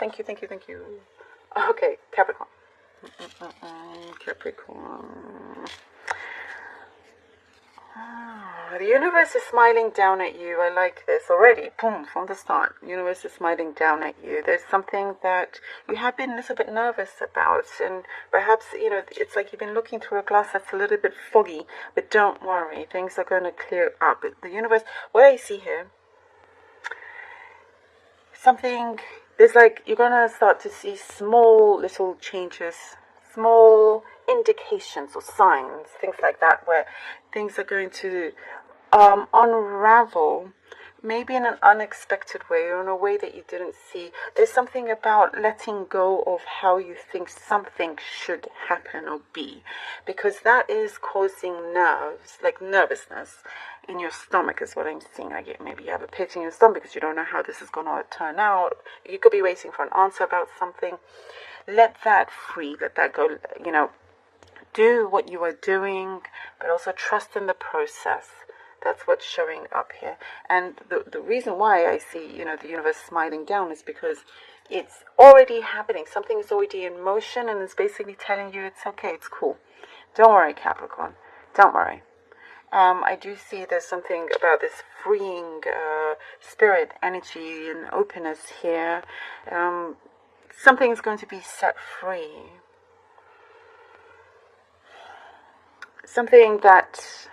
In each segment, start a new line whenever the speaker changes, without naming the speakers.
Thank you, thank you, thank you. Okay, Capricorn. Capricorn. The universe is smiling down at you. I like this already. Boom, from the start. The universe is smiling down at you. There's something that you have been a little bit nervous about. And perhaps, it's like you've been looking through a glass that's a little bit foggy. But don't worry. Things are going to clear up. The universe, what I see here, there's like, you're going to start to see small little changes, small indications or signs, things like that, where things are going to unravel, maybe in an unexpected way or in a way that you didn't see. There's something about letting go of how you think something should happen or be, because that is causing nerves, like nervousness in your stomach is what I'm seeing. Maybe you have a pit in your stomach because you don't know how this is going to turn out. You could be waiting for an answer about something. Let that free, let that go, do what you are doing, but also trust in the process. That's what's showing up here. And the reason why I see, the universe smiling down is because it's already happening. Something is already in motion and it's basically telling you it's okay, it's cool. Don't worry, Capricorn. Don't worry. I do see there's something about this freeing spirit, energy, and openness here. Something is going to be set free. Something that,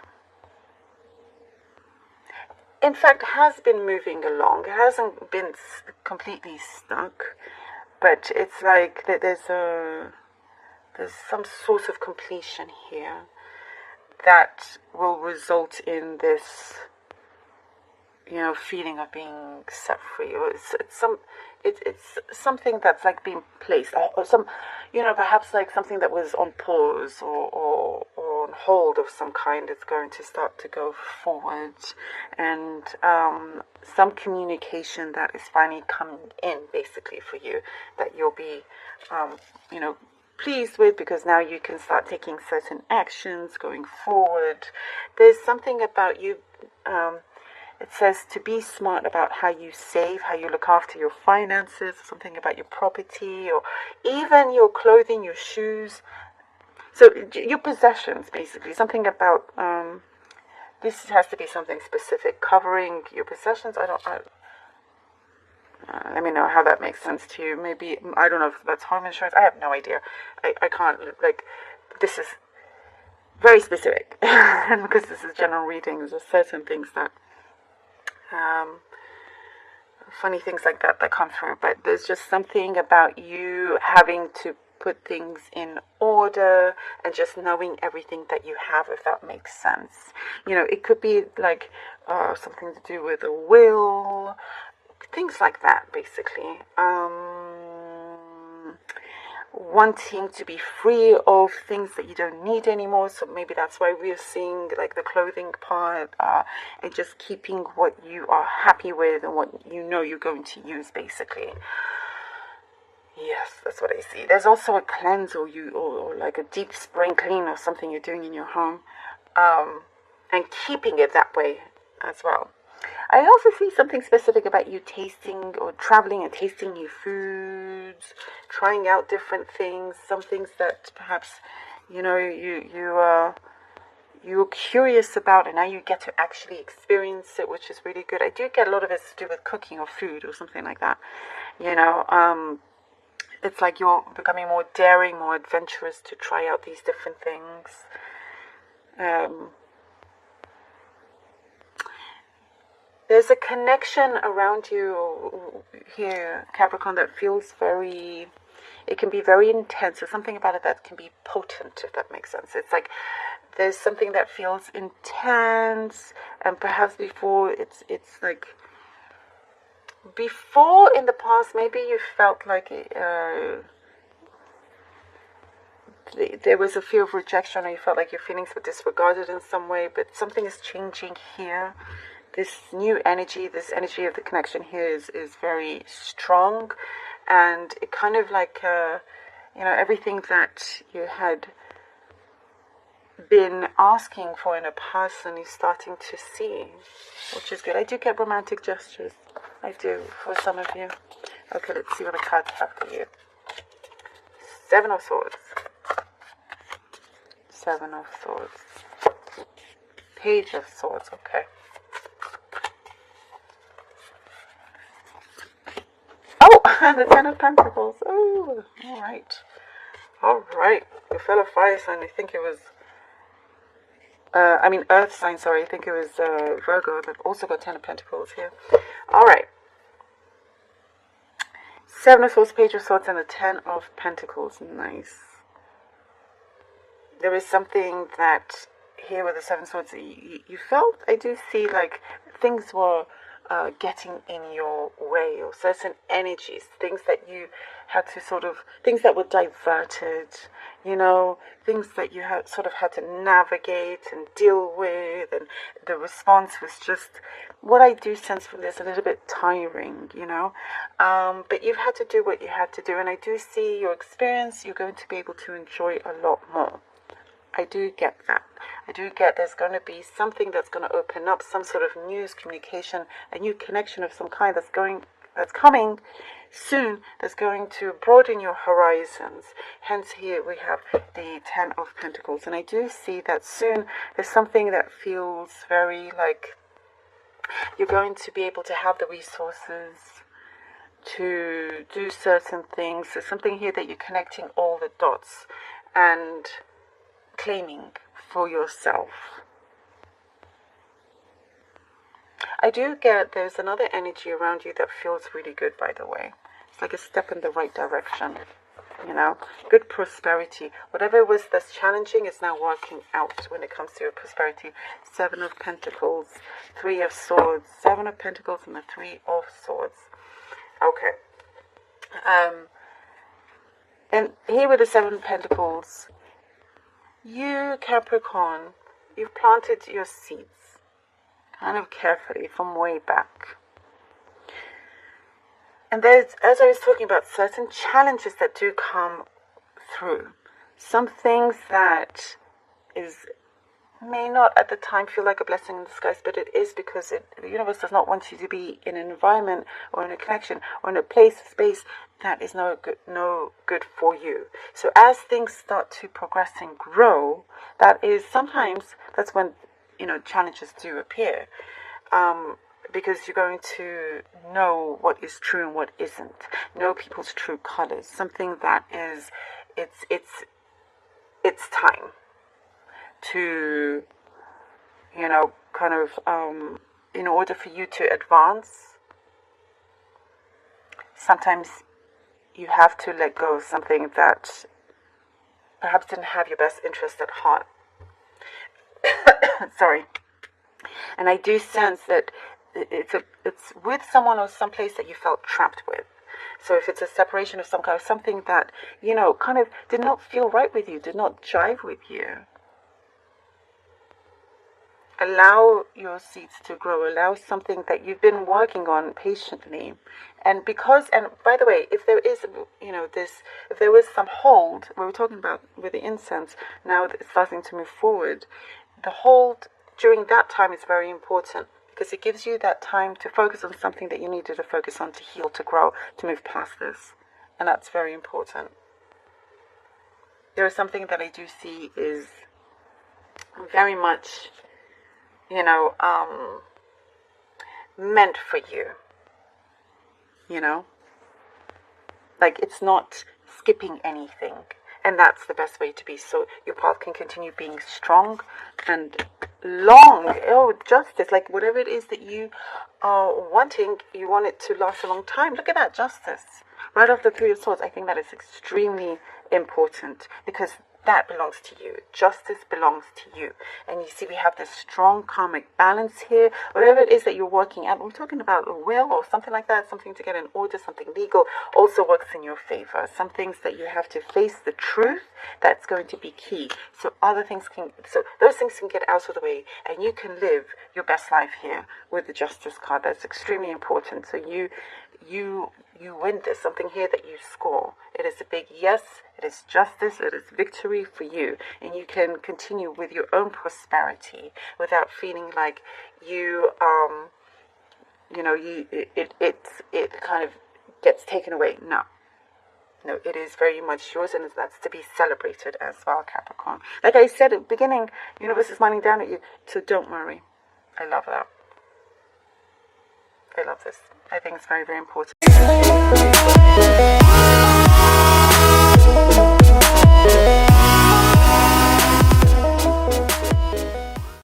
in fact, has been moving along. It hasn't been completely stuck, but it's like that there's some sort of completion here that will result in this, feeling of being set free. Or it's something that's like being placed, or some, perhaps like something that was on pause or on hold of some kind is going to start to go forward, and some communication that is finally coming in, basically, for you, that you'll be, pleased with, because now you can start taking certain actions going forward. There's something about you, it says to be smart about how you save, how you look after your finances, something about your property, or even your clothing, your shoes. So your possessions, basically, something about, this has to be something specific, covering your possessions. Let me know how that makes sense to you. Maybe, I don't know if that's home insurance. I have no idea. I can't, this is very specific. And because this is general readings, there's certain things that, funny things like that come through. But there's just something about you having to put things in order and just knowing everything that you have, if that makes sense. It could be like something to do with a will, things like that, basically. Wanting to be free of things that you don't need anymore. So maybe that's why we're seeing like the clothing part, and just keeping what you are happy with and what you're going to use, basically. Yes, that's what I see. There's also a cleanse or like a deep spring clean or something you're doing in your home, and keeping it that way as well. I also see something specific about you tasting or traveling and tasting new foods, trying out different things, some things that perhaps, you're curious about, and now you get to actually experience it, which is really good. I do get a lot of it to do with cooking or food or something like that. It's like you're becoming more daring, more adventurous to try out these different things. There's a connection around you here, Capricorn, that feels it can be very intense. There's something about it that can be potent, if that makes sense. It's like there's something that feels intense, and perhaps before before in the past, maybe you felt like there was a fear of rejection, or you felt like your feelings were disregarded in some way, but something is changing here. This new energy, this energy of the connection here is very strong, and it kind of like, everything that you had been asking for in a person is starting to see, which is good. I do get romantic gestures. I do, for some of you. Okay, let's see what the cards have for you. Seven of Swords. Seven of Swords. Page of Swords, okay. Oh, the Ten of Pentacles. Oh, all right. All right. You fell a fire sign. I think it was, Earth sign, sorry. I think it was Virgo that also got Ten of Pentacles here. All right. Seven of Swords, Page of Swords, and the Ten of Pentacles. Nice. There is something that here with the Seven Swords you felt, I do see like things were getting in your way, or certain energies, things that you had to things that were diverted, things that you had to navigate and deal with, and the response was just, what I do sense from this, a little bit tiring, but you've had to do what you had to do, and I do see your experience, you're going to be able to enjoy a lot more. I do get that. I do get there's going to be something that's going to open up, some sort of news, communication, a new connection of some kind that's coming soon, that's going to broaden your horizons. Hence here we have the Ten of Pentacles. And I do see that soon there's something that feels very like you're going to be able to have the resources to do certain things. There's something here that you're connecting all the dots and claiming for yourself. I do get there's another energy around you that feels really good, by the way. It's like a step in the right direction, good prosperity. Whatever it was that's challenging is now working out when it comes to your prosperity. Seven of Pentacles, Three of Swords, Seven of Pentacles, and the Three of Swords. Okay. And here with the Seven of Pentacles, you, Capricorn, you've planted your seeds kind of carefully from way back. And there's, as I was talking about, certain challenges that do come through. Some things that may not at the time feel like a blessing in disguise, but it is, because the universe does not want you to be in an environment or in a connection or in a place, space that is no good for you. So as things start to progress and grow, that's when challenges do appear, because you're going to know what is true and what isn't, know people's true colors, something that is it's time to, in order for you to advance, sometimes you have to let go of something that perhaps didn't have your best interest at heart. Sorry. And I do sense that it's with someone or someplace that you felt trapped with. So if it's a separation of some kind, something that, kind of did not feel right with you, did not jive with you, allow your seeds to grow. Allow something that you've been working on patiently. And by the way, if there is, if there was some hold, we were talking about with the incense, now it's starting to move forward. The hold during that time is very important, because it gives you that time to focus on something that you needed to focus on, to heal, to grow, to move past this. And that's very important. There is something that I do see is very much, meant for you. Like it's not skipping anything. And that's the best way to be, so your path can continue being strong and long. Justice, like whatever it is that you are wanting, you want it to last a long time. Look at that, justice. Right off the Three of Swords, I think that is extremely important, because that belongs to you. Justice belongs to you. And you see, we have this strong karmic balance here. Whatever it is that you're working at, we're talking about a will or something like that, something to get in order, something legal, also works in your favor. Some things that you have to face the truth, that's going to be key. So those things can get out of the way, and you can live your best life here with the Justice card. That's extremely important. So you win this, something here that you score. It is a big yes, it is justice, it is victory for you. And you can continue with your own prosperity without feeling like it kind of gets taken away. No, it is very much yours, and that's to be celebrated as well, Capricorn. Like I said at the beginning, universe is smiling down at you, so don't worry. I love that. I love this. I think it's very, very important.